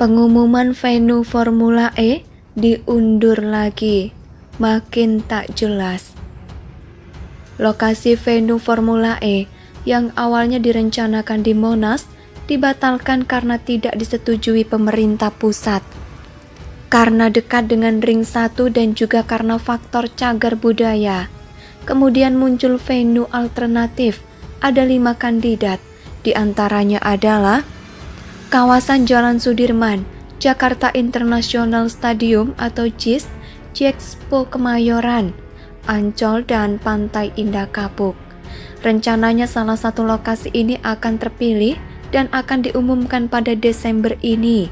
Pengumuman venue Formula E diundur lagi, makin tak jelas. Lokasi venue Formula E yang awalnya direncanakan di Monas dibatalkan karena tidak disetujui pemerintah pusat. Karena dekat dengan Ring 1 dan juga karena faktor cagar budaya. Kemudian muncul venue alternatif, ada 5 kandidat, diantaranya adalah kawasan Jalan Sudirman, Jakarta International Stadium atau JIS, Jexpo Kemayoran, Ancol, dan Pantai Indah Kapuk. Rencananya salah satu lokasi ini akan terpilih dan akan diumumkan pada Desember ini.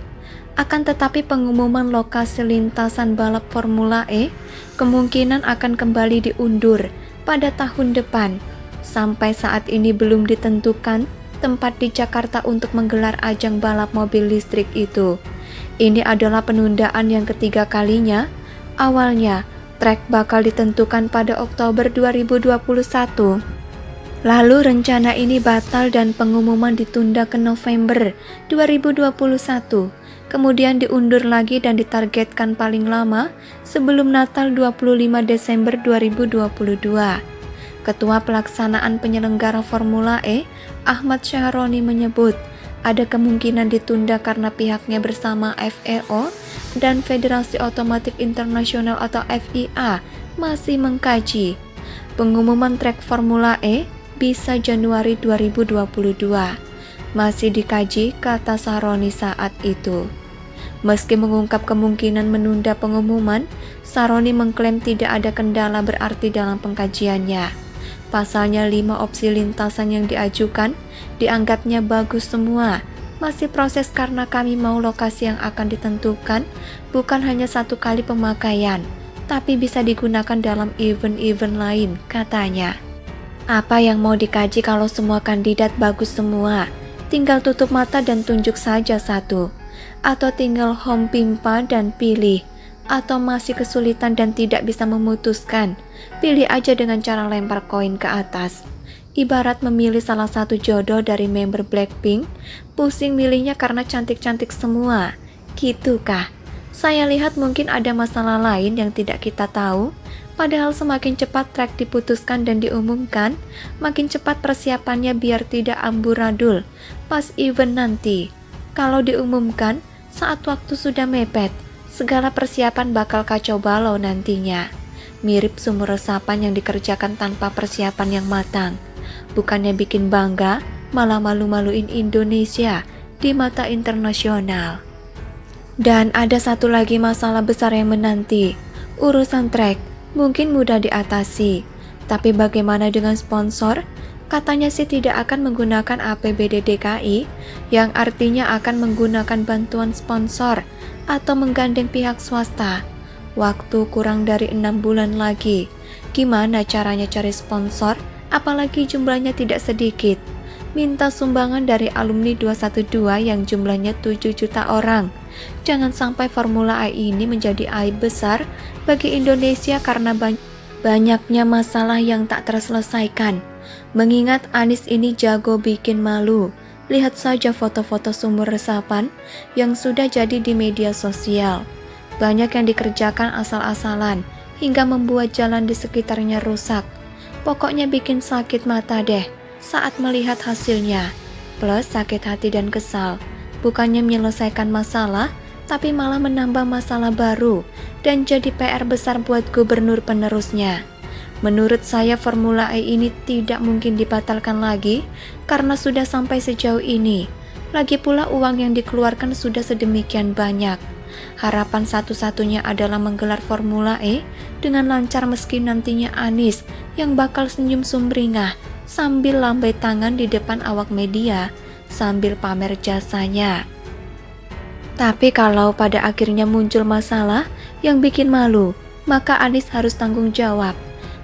Akan tetapi pengumuman lokasi lintasan balap Formula E kemungkinan akan kembali diundur pada tahun depan. Sampai saat ini belum ditentukan tempat di Jakarta untuk menggelar ajang balap mobil listrik itu. Ini adalah penundaan yang ketiga kalinya. Awalnya, trek bakal ditentukan pada Oktober 2021. Lalu rencana ini batal dan pengumuman ditunda ke November 2021. Kemudian diundur lagi dan ditargetkan paling lama sebelum Natal 25 Desember 2022. Ketua Pelaksanaan Penyelenggara Formula E, Ahmad Syahroni menyebut ada kemungkinan ditunda karena pihaknya bersama FEO dan Federasi Otomotif Internasional atau FIA masih mengkaji. Pengumuman trek Formula E bisa Januari 2022. Masih dikaji, kata Syahroni saat itu. Meski mengungkap kemungkinan menunda pengumuman, Syahroni mengklaim tidak ada kendala berarti dalam pengkajiannya. Pasalnya 5 opsi lintasan yang diajukan dianggapnya bagus semua. Masih proses karena kami mau lokasi yang akan ditentukan bukan hanya satu kali pemakaian, tapi bisa digunakan dalam event-event lain, katanya. Apa yang mau dikaji kalau semua kandidat bagus semua? Tinggal tutup mata dan tunjuk saja satu. Atau tinggal home pimpa dan pilih. Atau masih kesulitan dan tidak bisa memutuskan, pilih aja dengan cara lempar koin ke atas. Ibarat memilih salah satu jodoh dari member Blackpink, pusing milihnya karena cantik-cantik semua. Gitukah? Saya lihat mungkin ada masalah lain yang tidak kita tahu. Padahal semakin cepat track diputuskan dan diumumkan, makin cepat persiapannya biar tidak amburadul pas event nanti. Kalau diumumkan, saat waktu sudah mepet, segala persiapan bakal kacau balau nantinya. Mirip sumur resapan yang dikerjakan tanpa persiapan yang matang. Bukannya bikin bangga, malah malu-maluin Indonesia di mata internasional. Dan ada satu lagi masalah besar yang menanti. Urusan trek mungkin mudah diatasi. Tapi bagaimana dengan sponsor? Katanya sih tidak akan menggunakan APBD DKI, yang artinya akan menggunakan bantuan sponsor atau menggandeng pihak swasta. Waktu kurang dari 6 bulan lagi. Gimana caranya cari sponsor? Apalagi jumlahnya tidak sedikit. Minta sumbangan dari alumni 212 yang jumlahnya 7 juta orang. Jangan sampai Formula E ini menjadi aib besar bagi Indonesia karena banyaknya masalah yang tak terselesaikan. Mengingat Anies ini jago bikin malu. Lihat saja foto-foto sumur resapan yang sudah jadi di media sosial. Banyak yang dikerjakan asal-asalan hingga membuat jalan di sekitarnya rusak. Pokoknya bikin sakit mata deh saat melihat hasilnya. Plus sakit hati dan kesal. Bukannya menyelesaikan masalah, tapi malah menambah masalah baru dan jadi PR besar buat gubernur penerusnya. Menurut saya Formula E ini tidak mungkin dibatalkan lagi karena sudah sampai sejauh ini. Lagi pula uang yang dikeluarkan sudah sedemikian banyak. Harapan satu-satunya adalah menggelar Formula E dengan lancar meski nantinya Anies yang bakal senyum sumringah sambil lambai tangan di depan awak media sambil pamer jasanya. Tapi kalau pada akhirnya muncul masalah yang bikin malu, maka Anies harus tanggung jawab.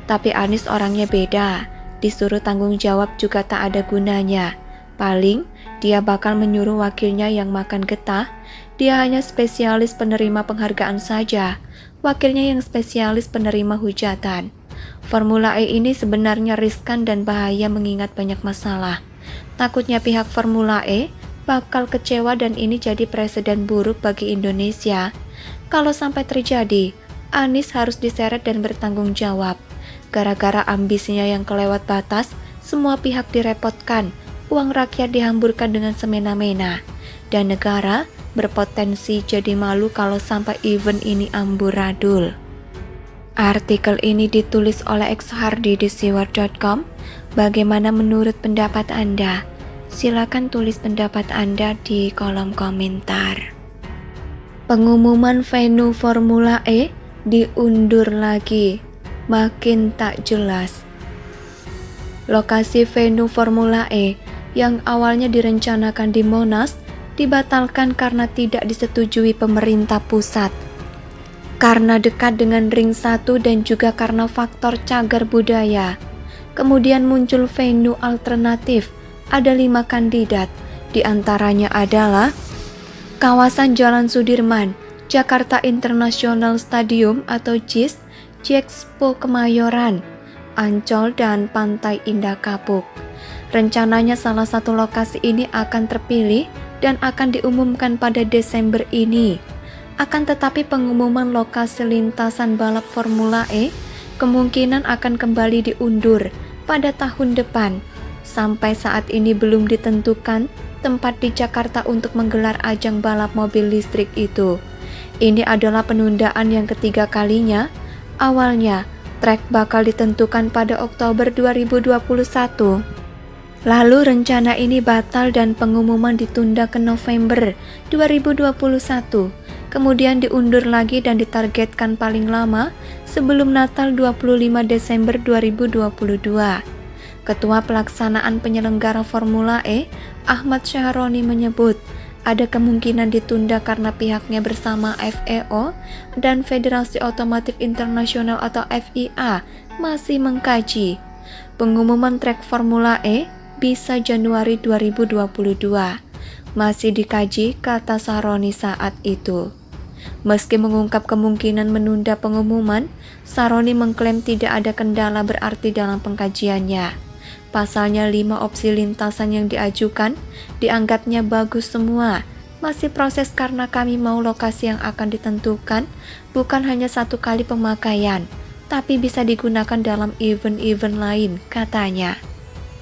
Tapi Anies orangnya beda, disuruh tanggung jawab juga tak ada gunanya. Paling dia bakal menyuruh wakilnya yang makan getah. Dia hanya spesialis penerima penghargaan saja, wakilnya yang spesialis penerima hujatan. Formula E ini sebenarnya riskan dan bahaya mengingat banyak masalah. Takutnya pihak Formula E bakal kecewa dan ini jadi presiden buruk bagi Indonesia. Kalau sampai terjadi, Anies harus diseret dan bertanggung jawab. Gara-gara ambisinya yang kelewat batas, semua pihak direpotkan, uang rakyat dihamburkan dengan semena-mena, dan negara berpotensi jadi malu kalau sampai event ini amburadul. Artikel ini ditulis oleh X Hardy di siwar.com. Bagaimana menurut pendapat Anda? Silakan tulis pendapat Anda di kolom komentar. Pengumuman venue Formula E diundur lagi, makin tak jelas. Lokasi venue Formula E yang awalnya direncanakan di Monas dibatalkan karena tidak disetujui pemerintah pusat. Karena dekat dengan ring 1 dan juga karena faktor cagar budaya. Kemudian muncul venue alternatif. Ada 5 kandidat, diantaranya adalah kawasan Jalan Sudirman, Jakarta International Stadium atau JIS, Jexpo Kemayoran, Ancol, dan Pantai Indah Kapuk. Rencananya salah satu lokasi ini akan terpilih dan akan diumumkan pada Desember ini. Akan tetapi pengumuman lokasi lintasan balap Formula E kemungkinan akan kembali diundur pada tahun depan. Sampai saat ini belum ditentukan tempat di Jakarta untuk menggelar ajang balap mobil listrik itu. Ini adalah penundaan yang ketiga kalinya. Awalnya, trek bakal ditentukan pada Oktober 2021. Lalu rencana ini batal dan pengumuman ditunda ke November 2021. Kemudian diundur lagi dan ditargetkan paling lama sebelum Natal 25 Desember 2022. Ketua Pelaksanaan Penyelenggara Formula E, Ahmad Syahroni menyebut ada kemungkinan ditunda karena pihaknya bersama FEO dan Federasi Otomotif Internasional atau FIA masih mengkaji. Pengumuman trek Formula E bisa Januari 2022. Masih dikaji, kata Syahroni saat itu. Meski mengungkap kemungkinan menunda pengumuman, Syahroni mengklaim tidak ada kendala berarti dalam pengkajiannya. Pasalnya 5 opsi lintasan yang diajukan dianggapnya bagus semua. Masih proses karena kami mau lokasi yang akan ditentukan bukan hanya 1 kali pemakaian, tapi bisa digunakan dalam event-event lain, katanya.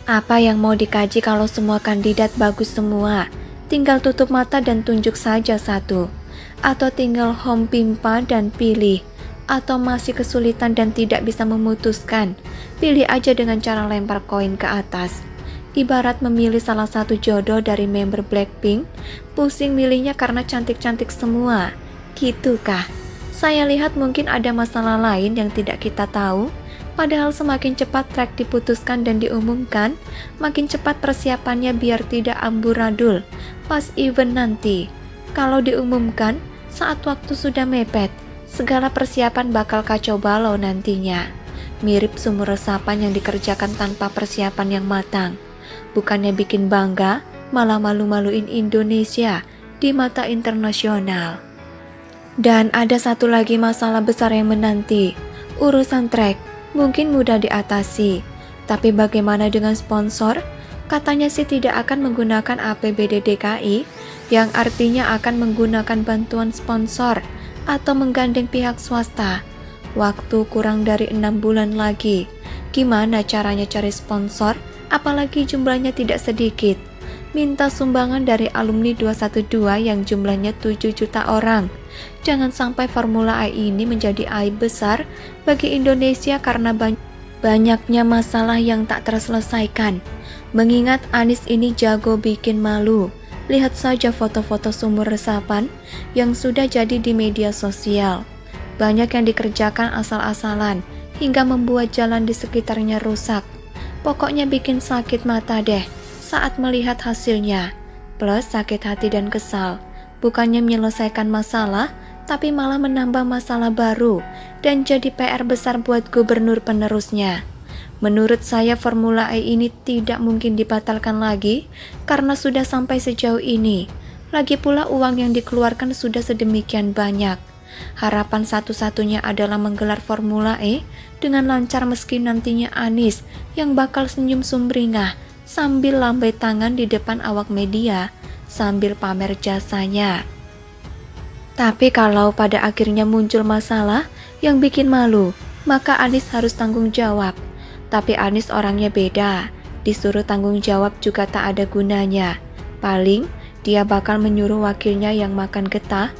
Apa yang mau dikaji kalau semua kandidat bagus semua? Tinggal tutup mata dan tunjuk saja satu. Atau tinggal home pimpa dan pilih. Atau masih kesulitan dan tidak bisa memutuskan, pilih aja dengan cara lempar koin ke atas. Ibarat memilih salah satu jodoh dari member Blackpink, pusing milihnya karena cantik-cantik semua. Gitukah? Saya lihat mungkin ada masalah lain yang tidak kita tahu. Padahal semakin cepat track diputuskan dan diumumkan, makin cepat persiapannya biar tidak amburadul pas event nanti. Kalau diumumkan, saat waktu sudah mepet, segala persiapan bakal kacau balau nantinya. Mirip sumur resapan yang dikerjakan tanpa persiapan yang matang. Bukannya bikin bangga, malah malu-maluin Indonesia di mata internasional. Dan ada satu lagi masalah besar yang menanti. Urusan trek mungkin mudah diatasi. Tapi bagaimana dengan sponsor? Katanya sih tidak akan menggunakan APBD DKI, yang artinya akan menggunakan bantuan sponsor atau menggandeng pihak swasta. Waktu kurang dari 6 bulan lagi. Gimana caranya cari sponsor? Apalagi jumlahnya tidak sedikit. Minta sumbangan dari alumni 212 yang jumlahnya 7 juta orang. Jangan sampai Formula E ini menjadi aib besar bagi Indonesia karena banyaknya masalah yang tak terselesaikan. Mengingat Anies ini jago bikin malu. Lihat saja foto-foto sumur resapan yang sudah jadi di media sosial. Banyak yang dikerjakan asal-asalan hingga membuat jalan di sekitarnya rusak. Pokoknya bikin sakit mata deh saat melihat hasilnya. Plus sakit hati dan kesal. Bukannya menyelesaikan masalah, tapi malah menambah masalah baru dan jadi PR besar buat gubernur penerusnya. Menurut saya Formula E ini tidak mungkin dibatalkan lagi karena sudah sampai sejauh ini. Lagi pula uang yang dikeluarkan sudah sedemikian banyak. Harapan satu-satunya adalah menggelar Formula E dengan lancar meski nantinya Anies yang bakal senyum sumringah sambil lambai tangan di depan awak media sambil pamer jasanya. Tapi kalau pada akhirnya muncul masalah yang bikin malu, maka Anis harus tanggung jawab. Tapi Anis orangnya beda, disuruh tanggung jawab juga tak ada gunanya. Paling dia bakal menyuruh wakilnya yang makan getah